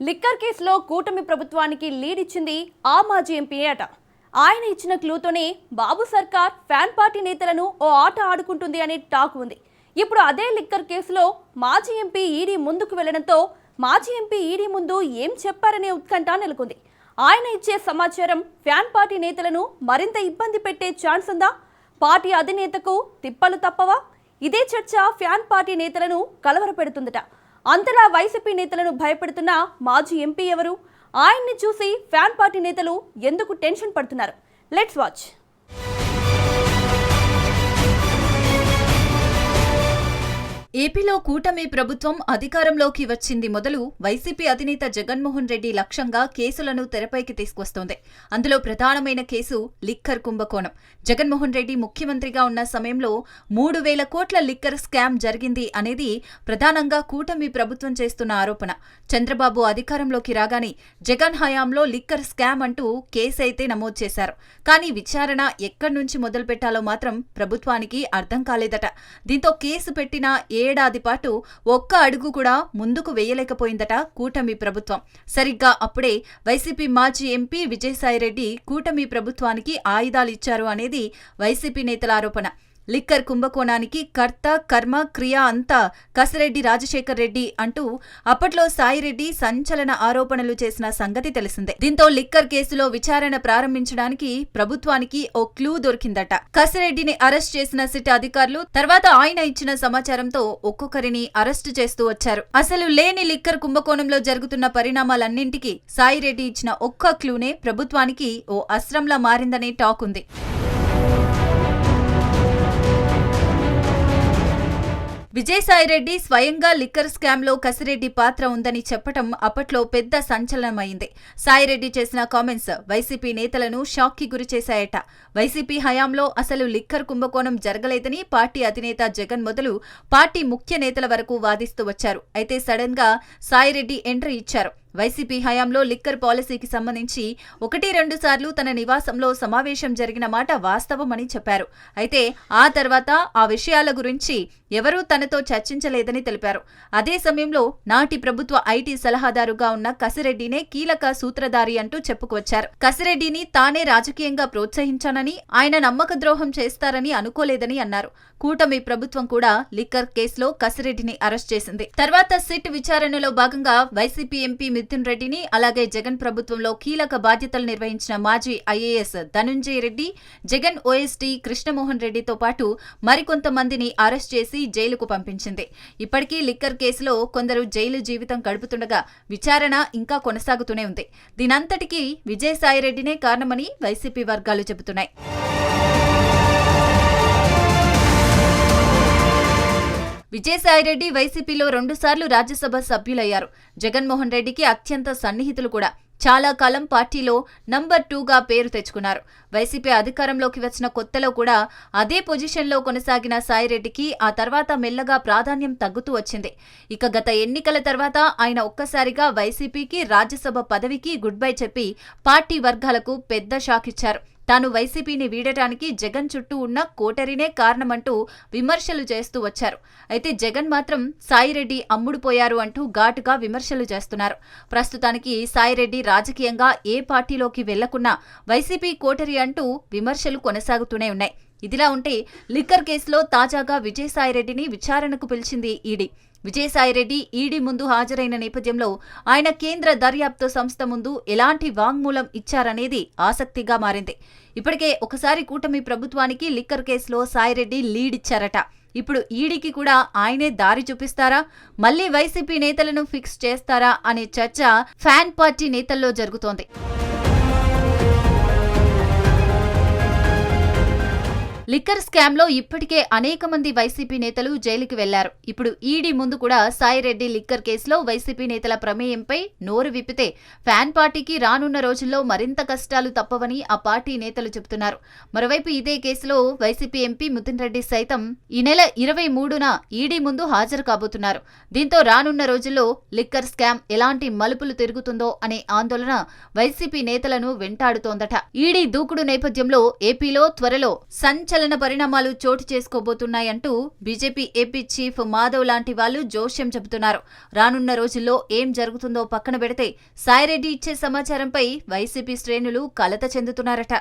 Liquor కేసులో కూటమి ప్రభుత్వానికి లీడ్ ఇచ్చింది ఆ మాజీ ఎంపీ అట. ఆయన ఇచ్చిన క్లూతోనే బాబు సర్కార్ ఫ్యాన్ పార్టీ నేతలను ఓ ఆట ఆడుకుంటుంది అనే టాక్ ఉంది. ఇప్పుడు అదే లిక్కర్ కేసులో మాజీ ఎంపీ ఈడీ ముందుకు వెళ్లడంతో మాజీ ఎంపీ ఈడీ ముందు ఏం చెప్పారనే ఉత్కంఠ నెలకొంది. ఆయన ఇచ్చే సమాచారం ఫ్యాన్ పార్టీ నేతలను మరింత ఇబ్బంది పెట్టే ఛాన్స్ ఉందా? పార్టీ అధినేతకు తిప్పలు తప్పవా? ఇదే చర్చ ఫ్యాన్ పార్టీ నేతలను కలవరపెడుతుందట. అంతలా వైసీపీ నేతలను భయపెడుతున్న మాజీ ఎంపీ ఎవరు? ఆయన్ని చూసి ఫ్యాన్ పార్టీ నేతలు ఎందుకు టెన్షన్ పడుతున్నారు? Let's watch. ఏపీలో కూటమి ప్రభుత్వం అధికారంలోకి వచ్చింది మొదలు వైసీపీ అధినేత జగన్మోహన్ రెడ్డి లక్ష్యంగా కేసులను తెరపైకి తీసుకొస్తోంది. అందులో ప్రధానమైన కేసు లిక్కర్ కుంభకోణం. జగన్మోహన్ రెడ్డి ముఖ్యమంత్రిగా ఉన్న సమయంలో 3,000 కోట్ల లిక్కర్ స్కామ్ జరిగింది అనేది ప్రధానంగా కూటమి ప్రభుత్వం చేస్తున్న ఆరోపణ. చంద్రబాబు అధికారంలోకి రాగానే జగన్ హయాంలో లిక్కర్ స్కామ్ అంటూ కేసైతే నమోదు చేశారు. కానీ విచారణ ఎక్కడి నుంచి మొదలు పెట్టాలో మాత్రం ప్రభుత్వానికి అర్థం కాలేదట. దీంతో కేసు పెట్టిన ఏడాది పాటు ఒక్క అడుగు కూడా ముందుకు వేయలేకపోయిందట కూటమి ప్రభుత్వం. సరిగ్గా అప్పుడే వైసీపీ మాజీ ఎంపీ విజయసాయిరెడ్డి కూటమి ప్రభుత్వానికి ఆయుధాలు ఇచ్చారు అనేది వైసీపీ నేతల ఆరోపణ. లిక్కర్ కుంభకోణానికి కర్త కర్మ క్రియ అంతా కసిరెడ్డి రాజశేఖర్ రెడ్డి అంటూ అప్పట్లో సాయిరెడ్డి సంచలన ఆరోపణలు చేసిన సంగతి తెలిసిందే. దీంతో లిక్కర్ కేసులో విచారణ ప్రారంభించడానికి ప్రభుత్వానికి ఓ క్లూ దొరికిందట. కసిరెడ్డిని అరెస్ట్ చేసిన సిట్ అధికారులు తర్వాత ఆయన ఇచ్చిన సమాచారంతో ఒక్కొక్కరిని అరెస్టు చేస్తూ వచ్చారు. అసలు లేని లిక్కర్ కుంభకోణంలో జరుగుతున్న పరిణామాలన్నింటికీ సాయిరెడ్డి ఇచ్చిన ఒక్క క్లూనే ప్రభుత్వానికి ఓ అస్త్రంలా మారిందనే టాక్ ఉంది. విజయసాయిరెడ్డి స్వయంగా లిక్కర్ స్కామ్లో కసిరెడ్డి పాత్ర ఉందని చెప్పటం అప్పట్లో పెద్ద సంచలనమైంది. సాయిరెడ్డి చేసిన కామెంట్స్ వైసీపీ నేతలను షాక్కి గురిచేశాయట. వైసీపీ హయాంలో అసలు లిక్కర్ కుంభకోణం జరగలేదని పార్టీ అధినేత జగన్ మొదలు పార్టీ ముఖ్య నేతల వరకు వాదిస్తూ వచ్చారు. అయితే సడన్ గా సాయిరెడ్డి ఎంట్రీ ఇచ్చారు. వైసీపీ హయాంలో లిక్కర్ పాలసీకి సంబంధించి 1-2 సార్లు తన నివాసంలో సమావేశం జరిగిన మాట వాస్తవమని చెప్పారు. అయితే ఆ తర్వాత ఆ విషయాల గురించి ఎవరూ తనతో చర్చించలేదని తెలిపారు. అదే సమయంలో నాటి ప్రభుత్వ ఐటీ సలహాదారుగా ఉన్న కసిరెడ్డినే కీలక సూత్రధారి అంటూ చెప్పుకొచ్చారు. కసిరెడ్డిని తానే రాజకీయంగా ప్రోత్సహించానని, ఆయన నమ్మక ద్రోహం చేస్తారని అనుకోలేదని అన్నారు. కూటమి ప్రభుత్వం కూడా లిక్కర్ కేసులో కసిరెడ్డిని అరెస్ట్ చేసింది. తర్వాత సిట్ విచారణలో భాగంగా వైసీపీ ఎంపీ మిథున్ రెడ్డిని, అలాగే జగన్ ప్రభుత్వంలో కీలక బాధ్యతలు నిర్వహించిన మాజీ ఐఏఎస్ ధనుంజయ రెడ్డి, జగన్ ఓఎస్డీ కృష్ణమోహన్ రెడ్డితో పాటు మరికొంతమందిని అరెస్ట్ చేసి జైలుకు పంపించింది. ఇప్పటికీ లిక్కర్ కేసులో కొందరు జైలు జీవితం గడుపుతుండగా విచారణ ఇంకా కొనసాగుతూనే ఉంది. దీనంతటికీ విజయసాయిరెడ్డినే కారణమని వైసీపీ వర్గాలు చెబుతున్నాయి. విజయసాయిరెడ్డి వైసీపీలో 2 సార్లు రాజ్యసభ సభ్యులయ్యారు. జగన్మోహన్ రెడ్డికి అత్యంత సన్నిహితులు కూడా. చాలా కాలం పార్టీలో నంబర్ 2గా పేరు తెచ్చుకున్నారు. వైసీపీ అధికారంలోకి వచ్చిన కొత్తలో కూడా అదే పొజిషన్లో కొనసాగిన సాయిరెడ్డికి ఆ తర్వాత మెల్లగా ప్రాధాన్యం తగ్గుతూ వచ్చింది. ఇక గత ఎన్నికల తర్వాత ఆయన ఒక్కసారిగా వైసీపీకి రాజ్యసభ పదవికి గుడ్ బై చెప్పి పార్టీ వర్గాలకు పెద్ద షాక్ ఇచ్చారు. తాను వైసీపీని వీడటానికి జగన్ చుట్టూ ఉన్న కోటరీనే కారణమంటూ విమర్శలు చేస్తూ వచ్చారు. అయితే జగన్ మాత్రం సాయిరెడ్డి అమ్ముడుపోయారు అంటూ ఘాటుగా విమర్శలు చేస్తున్నారు. ప్రస్తుతానికి సాయిరెడ్డి రాజకీయంగా ఏ పార్టీలోకి వెళ్లకున్నా వైసీపీ కోటరీ అంటూ విమర్శలు కొనసాగుతూనే ఉన్నాయి. ఇదిలా ఉంటే లిక్కర్ కేసులో తాజాగా విజయసాయిరెడ్డిని విచారణకు పిలిచింది ఈడీ. విజయసాయిరెడ్డి ఈడీ ముందు హాజరైన నేపథ్యంలో ఆయన కేంద్ర దర్యాప్తు సంస్థ ముందు ఎలాంటి వాంగ్మూలం ఇచ్చారనేది ఆసక్తిగా మారింది. ఇప్పటికే ఒకసారి కూటమి ప్రభుత్వానికి లిక్కర్ కేసులో సాయిరెడ్డి లీడ్ ఇచ్చారట. ఇప్పుడు ఈడీకి కూడా ఆయనే దారి చూపిస్తారా, మళ్లీ వైసీపీ నేతలను ఫిక్స్ చేస్తారా అనే చర్చ ఫ్యాన్ పార్టీ నేతల్లో జరుగుతోంది. లిక్కర్ స్కామ్లో ఇప్పటికే అనేక మంది వైసీపీ నేతలు జైలుకి వెళ్లారు. ఇప్పుడు ఈడీ ముందు కూడా సాయిరెడ్డి లిక్కర్ కేసులో వైసీపీ నేతల ప్రమేయంపై నోరు విప్పితే ఫ్యాన్ పార్టీకి రానున్న రోజుల్లో మరింత కష్టాలు తప్పవని ఆ పార్టీ నేతలు చెబుతున్నారు. మరోవైపు ఇదే కేసులో వైసీపీ ఎంపీ మిథున్ రెడ్డి సైతం ఈ నెల 23న ఈడీ ముందు హాజరు కాబోతున్నారు. దీంతో రానున్న రోజుల్లో లిక్కర్ స్కామ్ ఎలాంటి మలుపులు తిరుగుతుందో అనే ఆందోళన వైసీపీ నేతలను వెంటాడుతోందట. ఈడీ దూకుడు నేపథ్యంలో ఏపీలో త్వరలో సంచలన సంచలన పరిణామాలు చోటు చేసుకోబోతున్నాయంటూ బీజేపీ ఏపీ చీఫ్ మాధవ్ లాంటి వాళ్లు జోష్యం చెబుతున్నారు. రానున్న రోజుల్లో ఏం జరుగుతుందో పక్కన పెడితే సాయిరెడ్డి ఇచ్చే సమాచారంపై వైసీపీ శ్రేణులు కలత చెందుతున్నారట.